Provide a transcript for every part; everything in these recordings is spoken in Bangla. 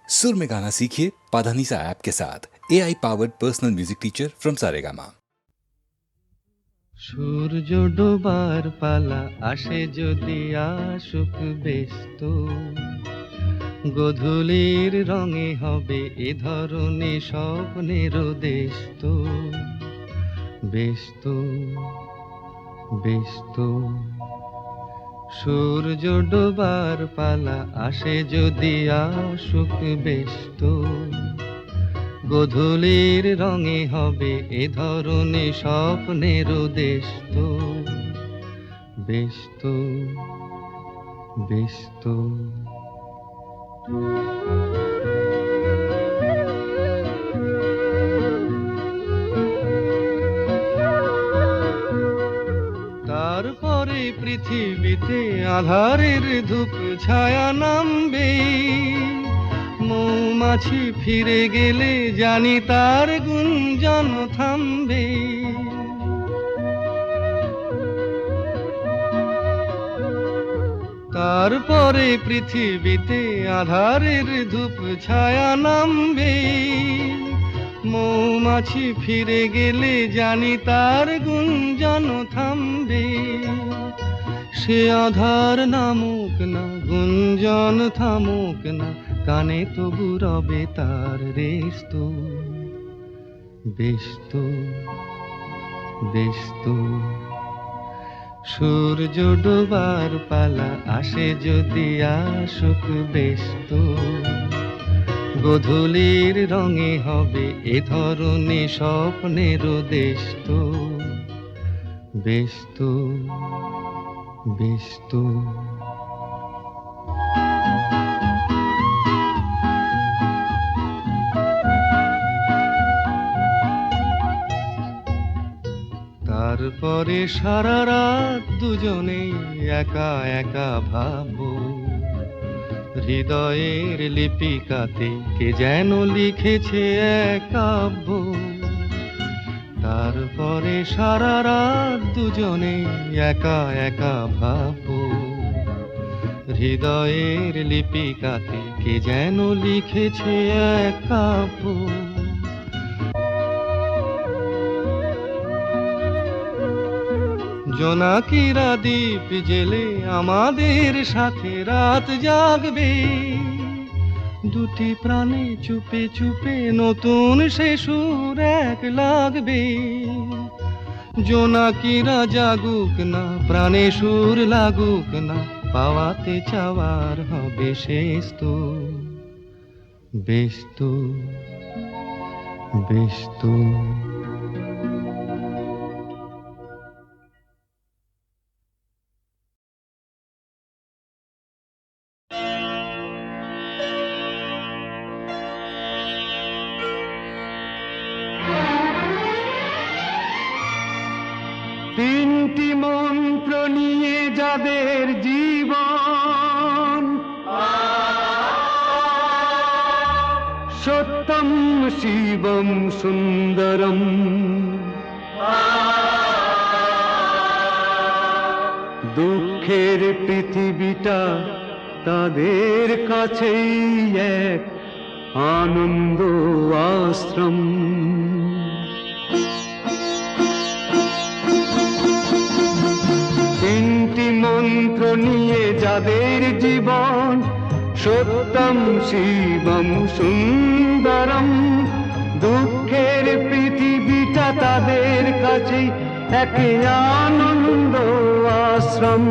सुर में गाना सीखिए पाधानीसा ऐप के साथ AI powered personal music teacher from Saregama. সূর্য ডোবার পালা আসে যদি আসুক ব্যস্ত, গোধূলির রঙে হবে এ ধরনে স্বপ্নের দেশ তো। ব্যস্ত ব্যস্ত সূর্য ডোবার পালা আসে যদি আসুক ব্যস্ত, গোধূলির রঙে হবে এ ধরনে স্বপ্নের দেশ তো। ব্যস্ত ব্যস্ত তারপরে পৃথিবীতে আঁধারের ধূপ ছায়া নামবে, মৌমাছি ফিরে গেলে জানি তার গুঞ্জন থামবে। তারপরে পৃথিবীতে আঁধারের ধূপ ছায়া নামবে, মৌমাছি ফিরে গেলে জানি তার গুঞ্জন থামবে। সে আধার নামুক না, গুঞ্জন থামুক না, কানে তবু রবে তার রেশ তো। ব্যস্ত ব্যস্ত সূর্য ডোবার পালা আসে যদি আসুক ব্যস্ত, গোধূলির রঙে হবে এ ধরনে স্বপ্নের দেশ তো। ব্যস্ত ব্যস্ত তারপরে সারা রাত দুজনে একা একা ভাববো, হৃদয়ের লিপিকাতে কে যেন লিখেছে এক কাব্য। তারপরে সারা রাত দুজনে একা একা ভাববো, হৃদয়ের লিপিকাতে কে যেন লিখেছে এক কাব্য। জোনাকিরা দ্বীপ জেলে আমাদের সাথে রাত জাগবে, দুটি প্রাণে চুপে চুপে নতুন সে সুর এক লাগবে। জোনাকিরা জাগুক না, প্রাণে সুর লাগুক না, পাওয়াতে চাওয়ার হবে শেষ তো। ব্যস্ত ব্যস্ত তিনটি মন্ত্র নিয়ে যাদের জীবন, সত্যম শিবম সুন্দরম, দুঃখের পৃথিবীটা তাদের কাছেই এক আনন্দ আশ্রম। তিনটি মন্ত্র নিয়ে যাদের জীবন, সত্যম শিবম সুন্দরম, দুঃখের পৃথিবীটা তাদের কাছে এক আনন্দ আশ্রম।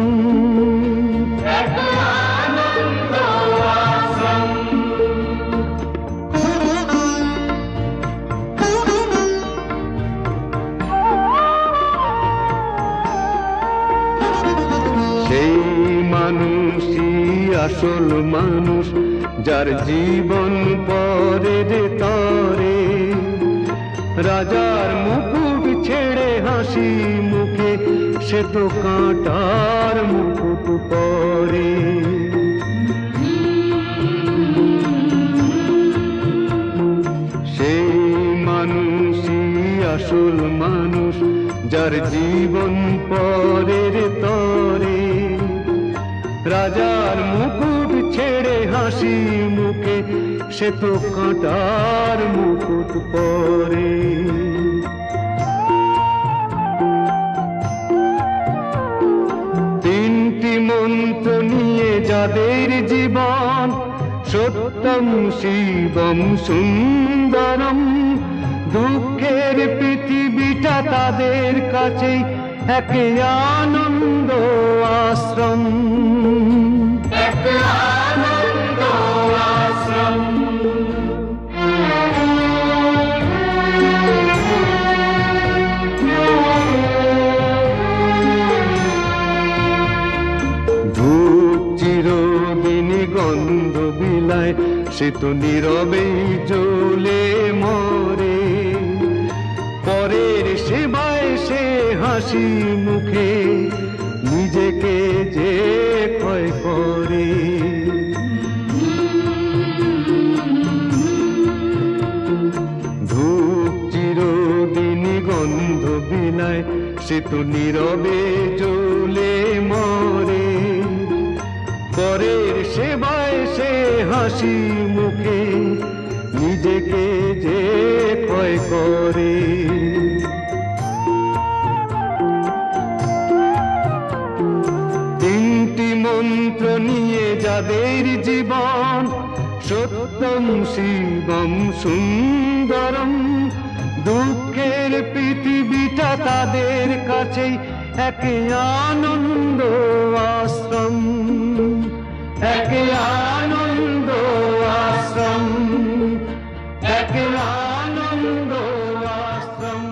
সেই মানুষই আসল মানুষ, যার জীবন পরের তরে, রাজার মুকুট ছেড়ে হাসি মুখে সে তো কাঁটার মুকুট পরে। সেই মানুষই আসল মানুষ, যার জীবন পরের তরে, রাজার মুকুট ছেড়ে হাসি মুখে সে তো কাঁটার মুকুট পরে। তিনটি মন্ত্র নিয়ে যাদের জীবন, সত্যম শিবম সুন্দরম, দুঃখের পৃথিবীটা তাদের কাছেই এক আনন্দ আশ্রম, এক আনন্দ আশ্রম। ধূপ চিরদিনই গন্ধ বিলায়, সে তো নীরবেই জ্বলে মরে। পরের সেবায় সে হাসি মুখে নিজেকে যে ক্ষয় করে। ধূপ চিরদিনই গন্ধ বিলায়, সে তো নীরবে জ্বলে মরে। পরের সেবায় সে হাসি মুখে নিজেকে যে ক্ষয় করে। তিনটি মন্ত্র নিয়ে যাদের জীবন, সত্যম শিবম সুন্দরম, দুঃখের পৃথিবীটা তাদের কাছেই এক আনন্দ আশ্রম, এক আনন্দ আশ্রম, এক আনন্দ আশ্রম,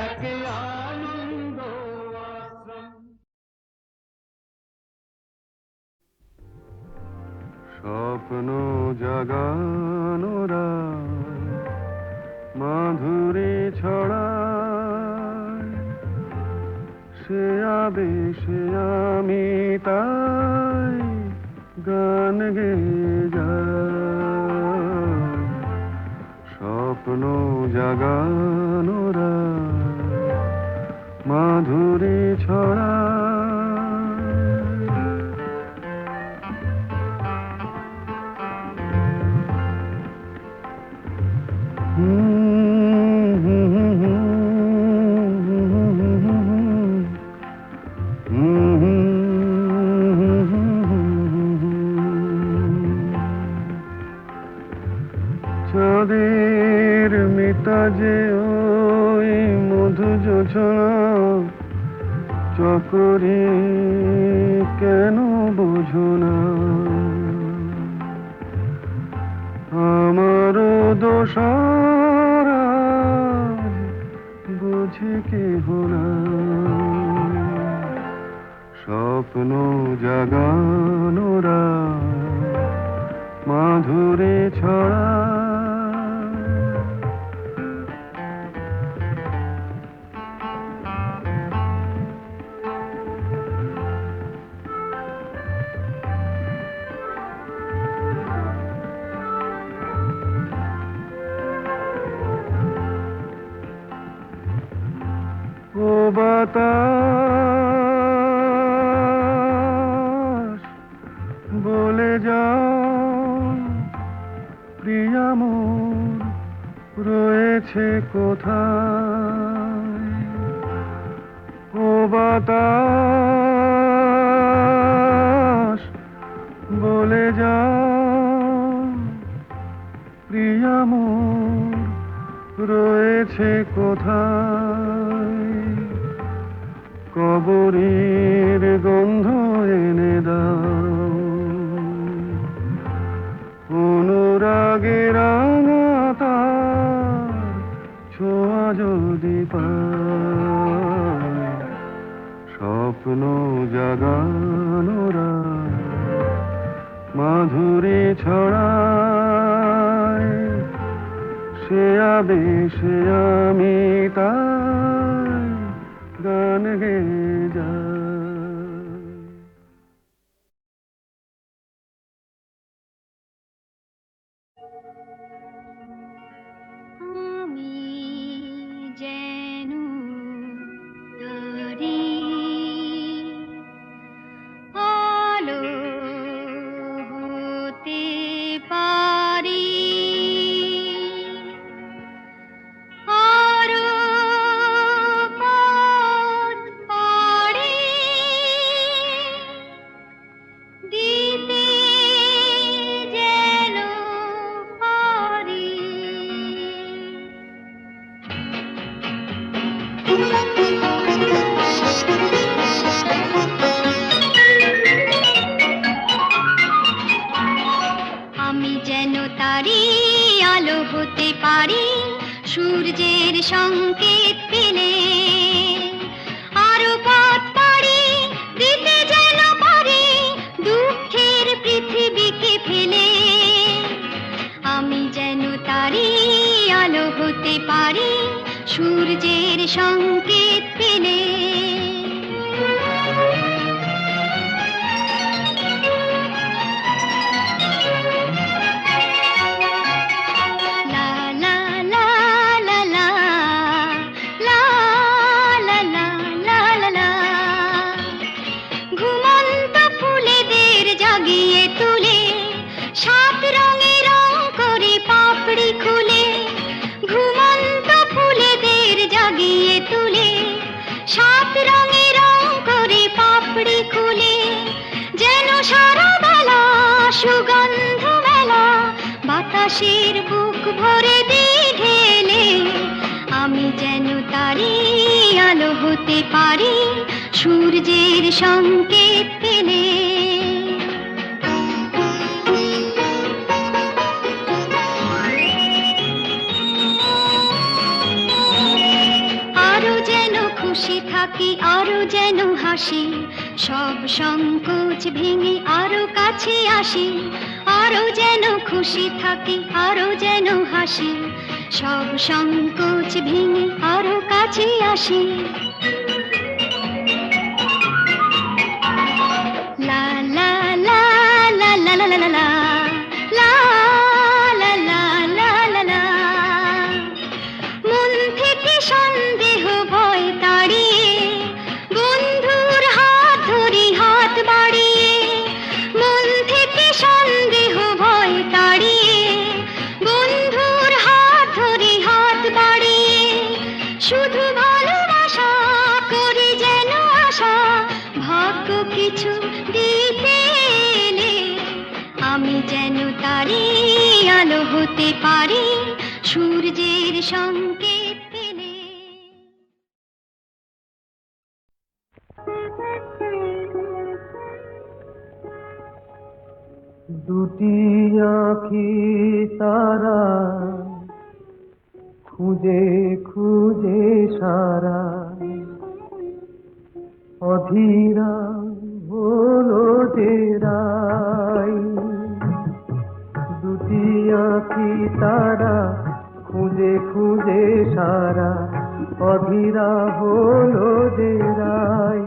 এক আনন্দ আশ্রম। স্বপ্ন জাগানোরা মাধুরী ছড়ায়, সে আবেশে আমি তাই গান গেয়ে যাই। স্বপ্ন জাগানোরা মাধুরী ছড়ায়। চাঁদের মিতাজে ওই মধু যোছনা চকরি কেন বোঝো না? আমারও দোষার বুঝি কেহ না। স্বপ্ন জাগানোরা মাধুরী ছড়া। ও বাতাস বলে যাও প্রিয়া মোর রয়েছে কোথায়? ও বাতাস বলে যাও প্রিয়া মোর রয়েছে কোথায়? কবরের গন্ধ এনে দাও, অনুরাগে রাঙা তার ছোঁয়া যদি পায়। স্বপ্ন জাগানোরা মাধুরী ছড়ায়, সে আবেশে আমি তাই গান গেয়ে যাই। আমি যেন তারি আলো হতে পারি। যেন তারি আলো হতে পারি সূর্যের সংকেত পেলে আরো পথ পাড়ি দিতে যেন পারি দুঃখের পৃথিবীকে ফেলে আমি যেন তারি আলো হতে পারি সূর্যের সংকেত পেলে সুগন্ধ মেলা বাতাসের বুক ভরে দিয়ে ঢেলে আমি যেন তারি আলো হতে পারি সূর্যের সংকেত পেলে আরো যেন খুশি থাকি আরো যেন হাসি সব সংকোচ ভেঙে আরো কাছে আসি আরো যেন খুশি থাকি আরো যেন হাসি সব সংকোচ ভেঙে আরো কাছে আসি লা লা লা লা লা লা লা লা মন থেকে সন্দেহ ভয় তাড়িয়ে বন্ধুর হাত ধরি হাত বাড়িয়ে মন থেকে সন্দেহ ভয় তাড়িয়ে বন্ধুর হাত ধরি হাত বাড়িয়ে শুধু ভালোবাসা করি যেন আশা ভাগ্য কিছু দিতে এলে আমি যেন তারি আলো হতে পারি সূর্যের সংকেত পেলে দুটি আঁখি তারা খুঁজে খুঁজে সারা অধীরা হলো যে রাই দুটি আঁখি তারা খুঁজে খুঁজে সারা অধীরা হলো যে রাই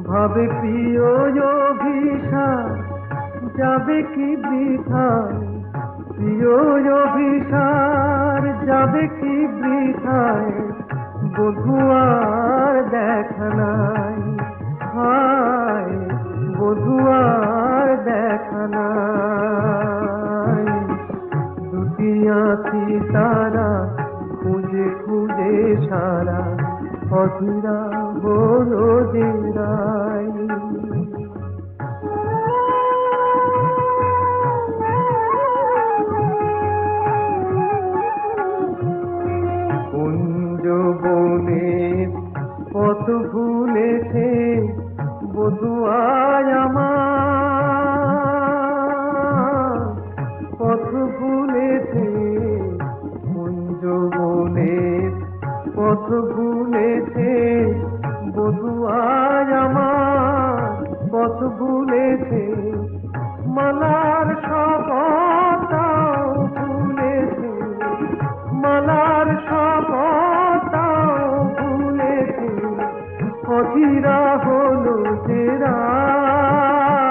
ভাবে প্রিয় অভিশাপ যাবে কি বৃথায় প্রিয় অভিসার যাবে কি বৃথায় বধুয়ার দেখা নাই হায় বধুয়ার দেখা নাই দুটি আঁখি তারা খুঁজে খুঁজে সারা অধীরা হলো যে রাই বনের পথ ভুলেছে বধুয়ায় আমার পথ ভুলেছে কুঞ্জ বনের পথ ভুলেছে বধুয়ায় আমার পথ ভুলেছে মালার শপথটাও ভুলেছে মালার শপথটাও ভুলেছে অধীরা হলো যে রাই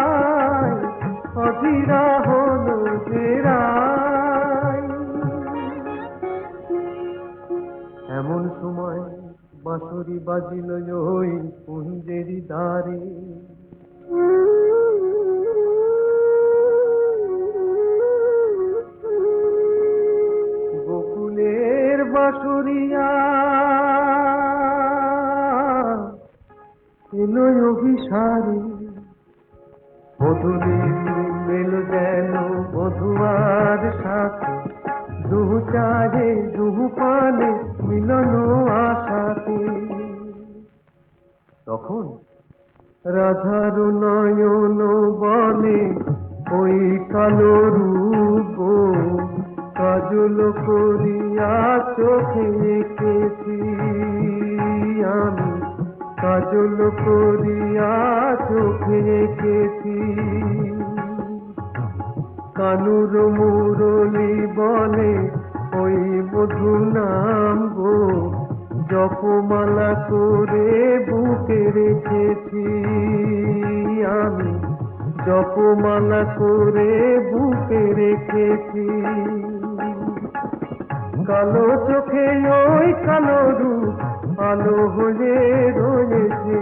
অধীরা হলো যে রাই এমন সময় বাঁশরি বাজিল ওই কুঞ্জেরি দ্বারে গোকুলের বাঁশরিয়া এলো অভিসারে বধূলির মেলো যেন বধুয়ার সাথে দুহু চাহে দুহু পানে মিলন আশাতে তখন রাধার নয়ন বলে ওই কালো রূপ কাজল করিয়া চোখে এঁকেছি আমি, কাজল করিয়া চোখে এঁকেছি। কানুর মুরলি বলে ওই মধু নাম গো, জপমালা করে বুকে রেখেছি আমি, জপমালা করে বুকে রেখেছি। কালো চোখে ওই কালো রূপ আলো হয়ে রয়েছে,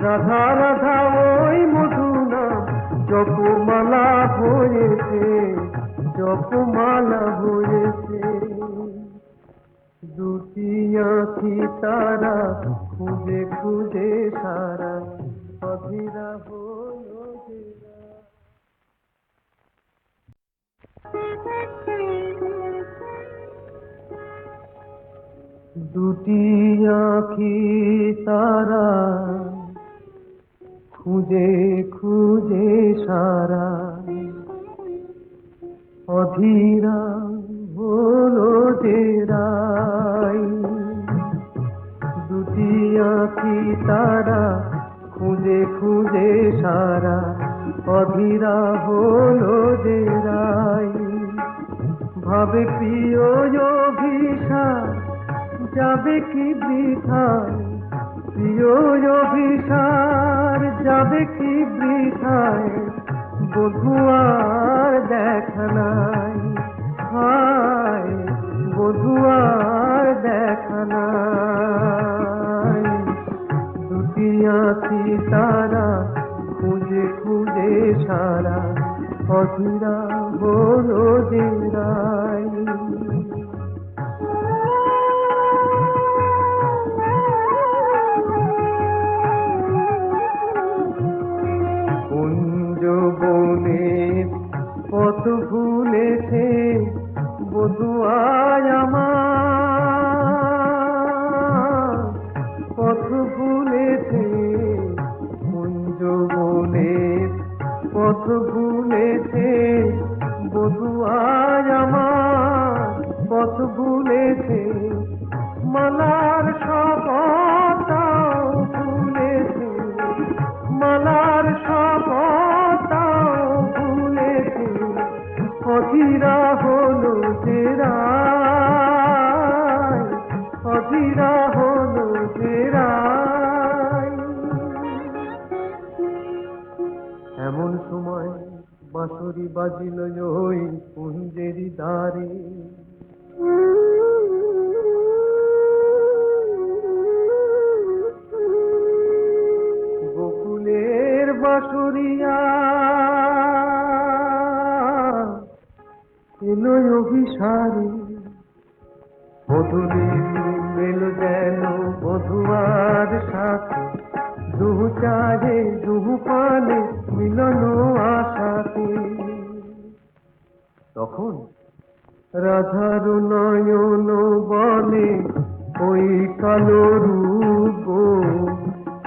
রাধা রাধা ওই মধু নাম জপমালা হয়েছে, জপমালা হয়েছে। দুটি আঁখি তারা খুঁজে খুঁজে সারা অধীরা হলো জেরা। দুটি আঁখি তারা খুঁজে খুঁজে সারা অধীরা হলো জেরাই। দুটি আঁখি তারা খুঁজে খুঁজে সারা অধীরা হলো জেরাই। ভাবে প্রিয় অভিসার যাবে কি বৃথায়, প্রিয় অভিসার যাবে কি বৃথায়, বধুয়ার দেখা নাই, হায় বধুয়ার দেখা নাই। দুটি আঁখি তারা খুঁজে খুঁজে সারা অধীরা হলো জেরাই। বনের পথ ভুলেছে বধুয়ায় আমার, পথ ভুলেছে কুঞ্জ বনের পথ ভুলেছে বধুয়ায় আমার, পথ ভুলেছে মালার শপথটাও ভুলেছে, মালার শপথটাও ভুলেছে, অধীরা হলো জেরাই, অধীরা হলো জেরাই। এমন সময় বাঁশরি বাজিল ওই কুঞ্জেরি দ্বারে, গোকুলের বাঁশরিয়া এলো অভিসারে, বধূরে এলো যেন বধুয়ার সাথে, দুহু চাহে দুহু পানে মিলন আশাতে। তখন রাধার নয়ন বলে ওই কালো রূপ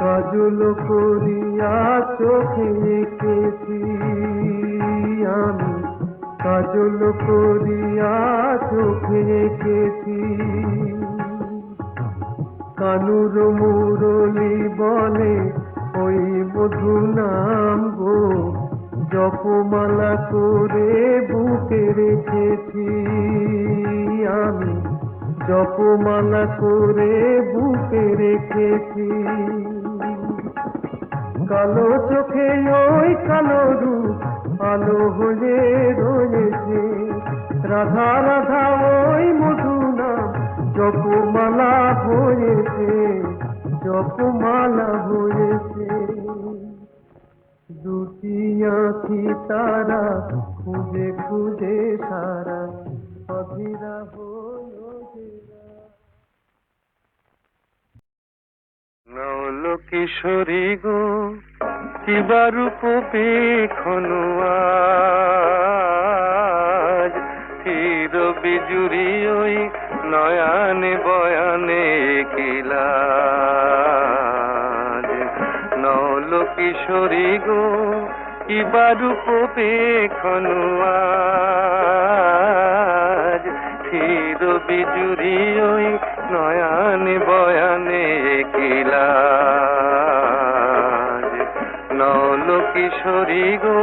কাজল করিয়া চোখে এঁকেছি আমি, কাজল করিয়া চোখে এঁকেছি। কানুর মুরলি বলে ওই মধু নাম গো, জপমালা করে বুকে রেখেছি আমি, জপমালা করে বুকে রেখেছি। কালো চোখে ওই কালো রূপ আলো হয়ে রয়েছে, রাধা রাধা ওই মধু নাম জপমালা হয়েছে, জপমালা হয়েছে। দুটি আঁখি তারা খুঁজে খুঁজে সারা অধীরা হলো জেরা। নল কিশোরী গো কিবা রূপ পেখনো আজ, তীর বিজুরি ওই নয়ানে বয়ানে কিলাজ। নল কিশোরী গো কিবা রূপ পেখনু আজ ক্ষীর বিজুরি ওই নয়ানে বয়ানে কিলা নল কিশোরী গো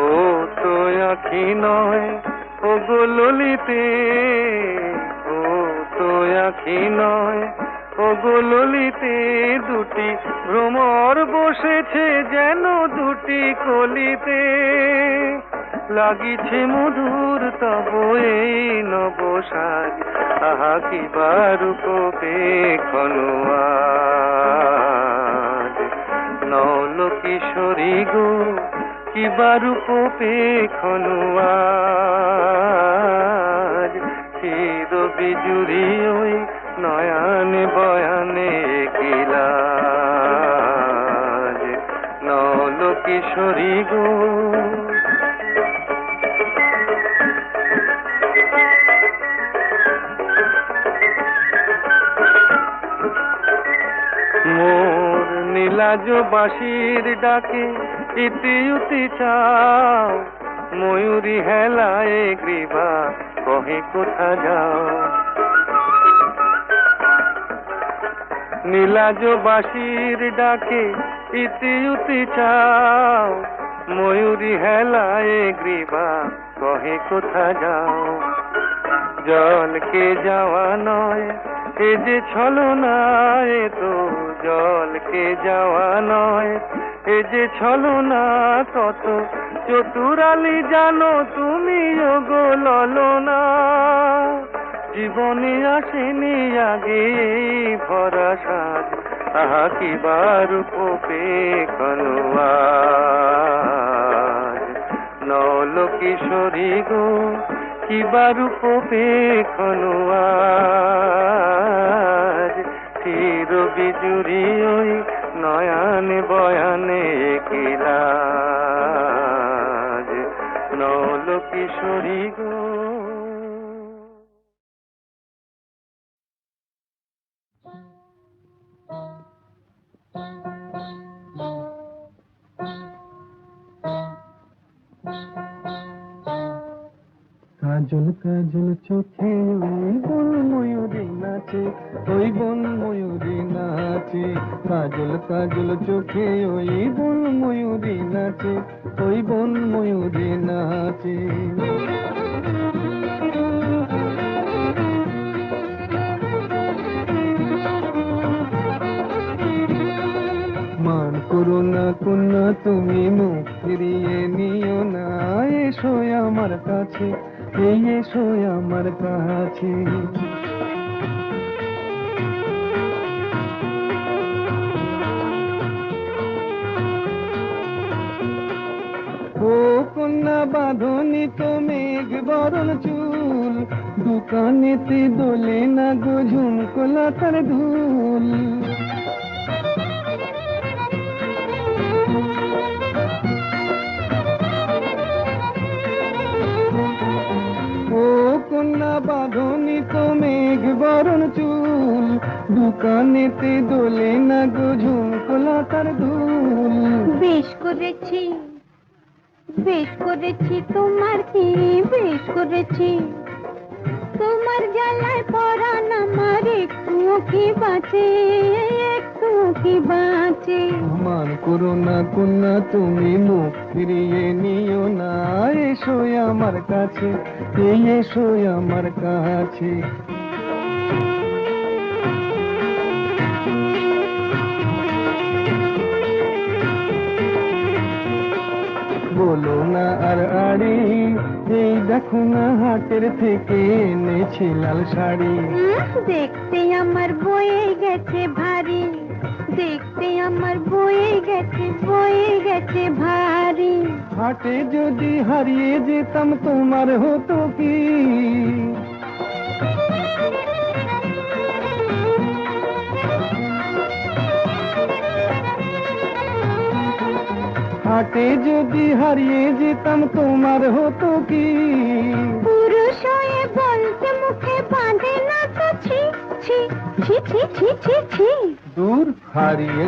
ও তো আখি নয় ও গো ললিতে ও তো আখি নয় ও গো ললিতে দুটি ভ্রমর বসেছে যেন দুটি কলিতে লাগিছে মধুর তব এই নবসাজ আহা কিবা রূপ পেখনু আজ নল কিশোরী গো কিবা রূপ পেখনু আজ ক্ষীর বিজুরি ওই নয়ানে বয়ানে কিলা নল কিশোরী গো মোর নীলাজ বাঁশির ডাকে ইতি উতি চাও ময়ূরী হেলায় গ্রীবা কহে কোথা যাও নীলাজ বাঁশির ডাকে ইতি উতি চাও ময়ূরী হেলায় গ্রীবা কহে কোথা যাও জলকে যাওয়া নয় এ যে ছলনা এ তো জলকে যাওয়া নয় এ যে ছলনা কত চতুরালি জানো তুমি গো ললনা জীবনে আসেনি আগে এই ভরা সাজ আহা কিবা রূপ পেখনু আজ নল কিশোরী গো কিবা রূপ পেখনু আজ ক্ষীর বিজুরি ওই নয়ানে বয়ানে কিলা নল কিশোরী গো কাজল কাজল চোখে ওই বন ময়ূরী নাচে ওই বন ময়ূরী নাচে কাজল কাজল চোখে ওই বন ময়ূরী নাচে ওই বন ময়ূরী নাচে মান করো না কন্যা তুমি মুখ ফিরিয়ে নিও না এসো আমার কাছে এই এসো আমার কাছে ও কন্যা বাঁধনি তো মেঘ বরণ চুল দোকানেতে দোলে না গো ঝুমকোলা তার ধুল কন্যা বাঁধনি তো মেঘ বরণ চুল দোকানেতে দোলে না গো ঝুমকোলা তার ধুল বেশ করেছি তোমার কি বেশ করেছি তোমার জ্বালায় পরাণ আমার একটু কি বাঁচে মান করো না কন্যা তুমি মুখ ফিরিয়ে নিও না এসো আমার কাছে এই এসো আমার কাছে বলো না আর আড়ি এই দেখো না হাটের থেকে এনেছি লাল শাড়ি দেখতে আমার বয়ে গেছে ভারী দেখতে আমার বয়ে গেছে ভারী হাটে যদি হারিয়ে যেতাম তোমার হতো কি হাটে যদি হারিয়ে যেতাম তোমার হতো কি পুরুষ বিষয়ে বলতে মুখে বাঁধে না তো ছি ছি ছি ছি ছি ছি ছি। দূর হারিয়ে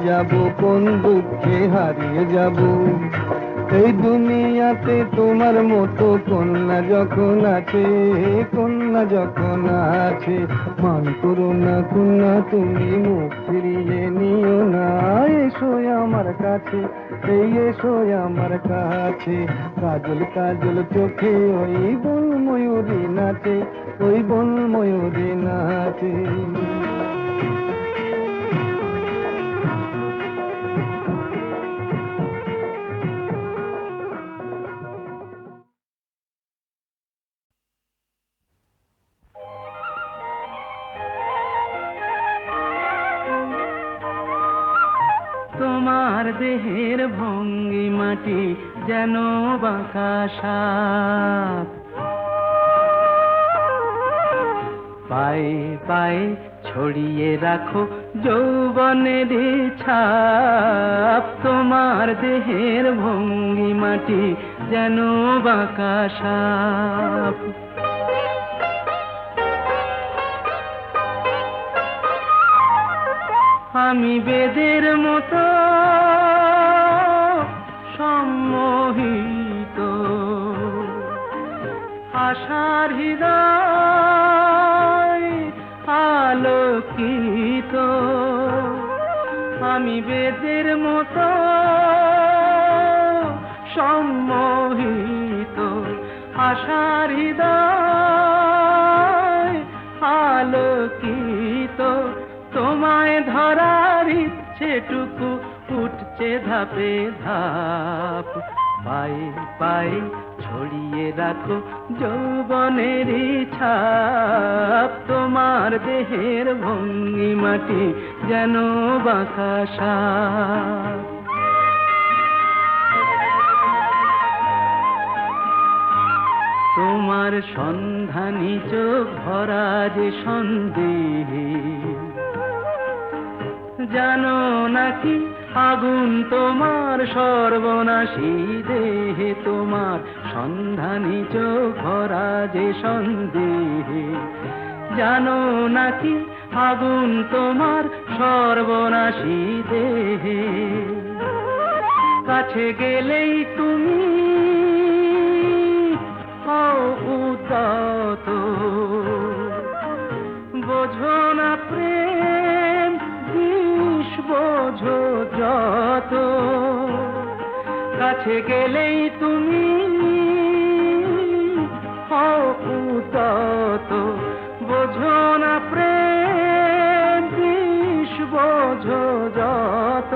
যাব কোন দুঃখে হারিয়ে যাব। এই দুনিয়াতে তোমার মতো কন্যা যখন আছে, কন্যা যখন আছে, মান করো না কন্যা তুমি মুখ ফিরিয়ে নিও না। এসো আমার কাছে, এই এসো আমার কাছে। কাজল কাজল চোখে ওই বন ময়ূরী নাচে, ওই বন ময়ূরী নাচে। তোমার দেহের ভঙ্গিমাটি যেন বাঁকা সাপ, পায়ে পায়ে ছড়িয়ে রাখো যৌবনের ছাপ। তোমার দেহের ভঙ্গিমাটি যেন বাঁকা সাপ। আমি বেদের মতো সম্মোহিত, আশার হৃদয় আলোকিত। আমি বেদের মতো সম্মোহিত, আশার হৃদয় আলোকিত। তোমায় ধরার ইচ্ছেটুকু উঠছে ধাপে ধাপ। পায়ে পায়ে ছড়িয়ে রাখো যৌবনের ছাপ। তোমার দেহের ভঙ্গিমাটি যেন বাঁকা সাপ। তোমার সন্ধানী চোখ ভরা যে সন্দেহে, জানো নাকি আগুন তোমার সর্বনাশী দেহে। তোমার সন্ধানী চোখ ভরা যে সন্দেহে, জানো নাকি আগুন তোমার সর্বনাশী দেহে। কাছে গেলেই তুমি উদাত, বোঝো না প্রেম বিষ বোঝো যত। কাছে গেলেই তুমি উদাত, বোঝো না প্রেম বিষ বোঝো যত।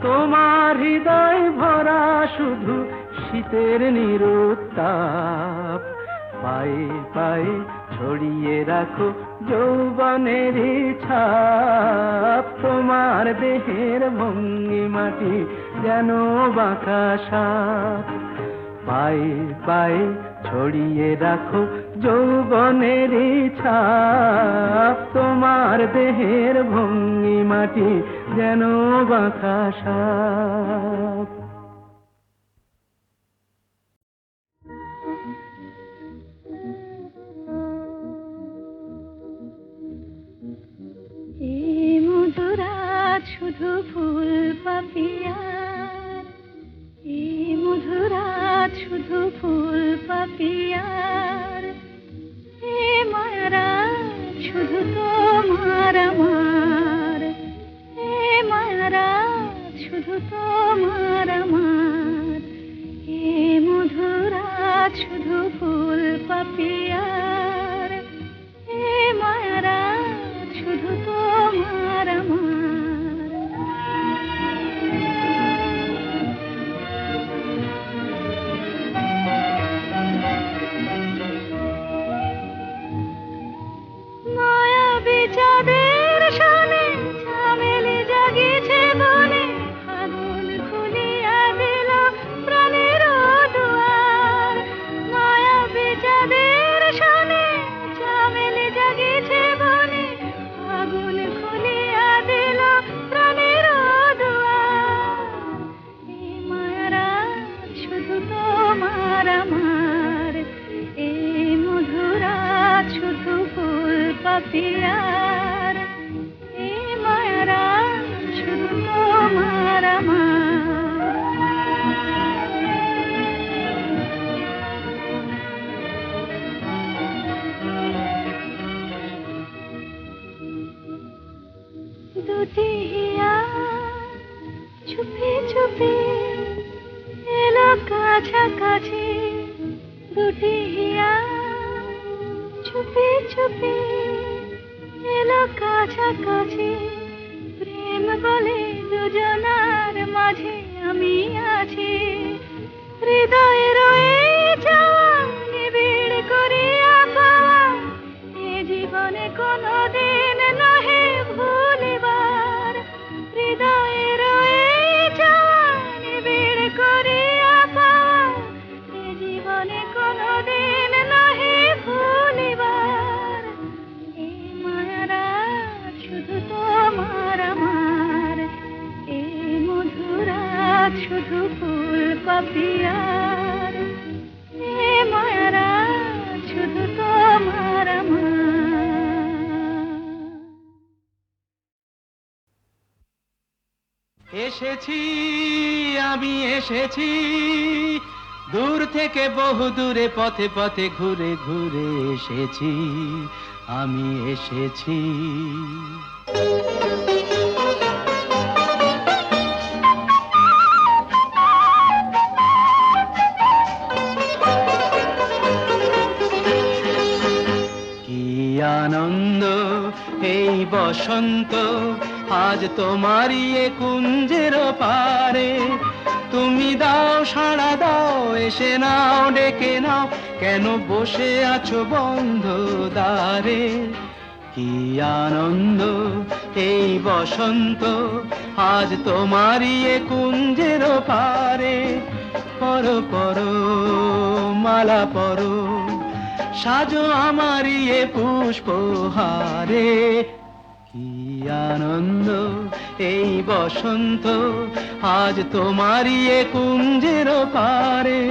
তোমার হৃদয় ভরা শুধু শীতের নিরুত্তাপ। পায়ে পায়ে ছড়িয়ে রাখো যৌবনের ছাপ। তোমার দেহের ভঙ্গিমাটি যেন বাঁকা সাপ। পায়ে পায়ে ছড়িয়ে রাখো যৌবনের ছাপ। তোমার দেহের ভঙ্গিমাটি যেন বাঁকা সাপ। শুধু ফুল পাপিয়ার, এই মধুরাত শুধু ফুল পাপিয়ার। এ মায়ারাত শুধু তোমার আমার, এ মায়ারাত শুধু তোমার আমার। এ মধুরাত শুধু ফুল পাপিয়ার, এ মায়ারাত শুধু তোমার আমার। পাপিয়ার, এ মায়ারা শুধু তোমার আমার। দুটি হিয়া চুপি চুপি এলো কাছাকাছি, দুটি হিয়া চুপি চুপি এলো কাছাকাছি। প্রেম বলে দুজনার মাঝে আমি আছি, হৃদয়ে রয়ে যাওয়া নিবিড় করিয়া পাওয়া, এ জীবনে কোনোদিন নহে ভুলিবার। হৃদয়ে রয়ে যাওয়া নিবিড় করিয়া পাওয়া, এ জীবনে কোনোদিন নহে ভুলিবার। এই মায়ারা শুধু তোমার আমার, এই মধুরাত শুধু ফুল পাপিয়ার, এ মায়ারা শুধু তোমার আমার। এসেছি আমি এসেছি, দূর থেকে বহু দূরে পথে পথে ঘুরে ঘুরে এসেছি, আমি এসেছি। কি আনন্দ এই বসন্ত, আজ তোমারই এ কুঞ্জের পারে। তুমি দাও সাড়া দাও, এসে নাও ডেকে নাও, কেন বসে আছো বন্ধ দ্বারে। কি আনন্দ এই বসন্ত, আজ তোমারই এ কুঞ্জের পারে। পরো পরো মালা পরো, সাজো আমারই এ পুষ্পহারে। কি আনন্দ এই বসন্ত, আজ তোমারই এ কুঞ্জের পারে।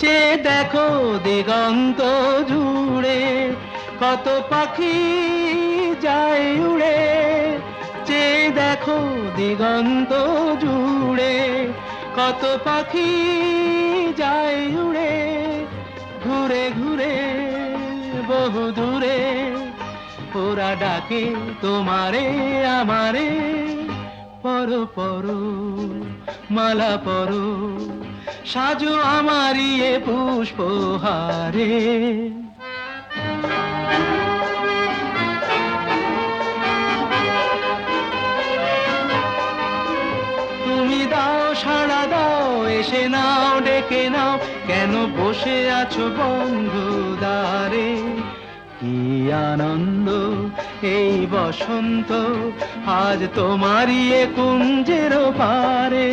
চেয়ে দেখো দিগন্ত জুড়ে, কত পাখি যায় উড়ে। চেয়ে দেখো দিগন্ত জুড়ে, কত পাখি যায় উড়ে। ঘুরে ঘুরে বহু দূরে, ওরা ডাকে তোমারে আমারে। পরো পরো মালা পরো, সাজো আমারই এ পুষ্পহারে। তুমি দাও সাড়া দাও, এসে নাও ডেকে নাও, কেন বসে আছো বন্ধ দ্বারে। কি আনন্দ এই বসন্ত, আজ তোমারই এ কুঞ্জের পারে।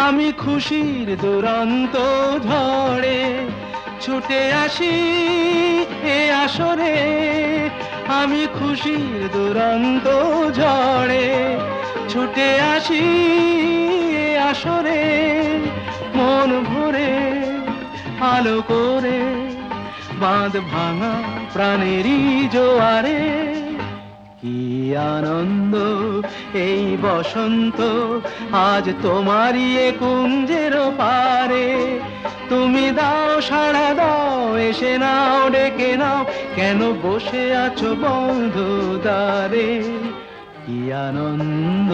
আমি খুশির দুরন্ত ঝড়ে ছুটে আসি এ আসরে। আমি খুশির দুরন্ত ঝড়ে ছুটে আসি এ আসরে। মন ভরে আলো করে বাঁধ ভাঙা প্রাণেরই জোয়ারে। কি আনন্দ এই বসন্ত, আজ তোমারই এ কুঞ্জের পারে। তুমি দাও সাড়া দাও, এসে নাও ডেকে নাও, কেন বসে আছো বন্ধ দ্বারে। কি আনন্দ।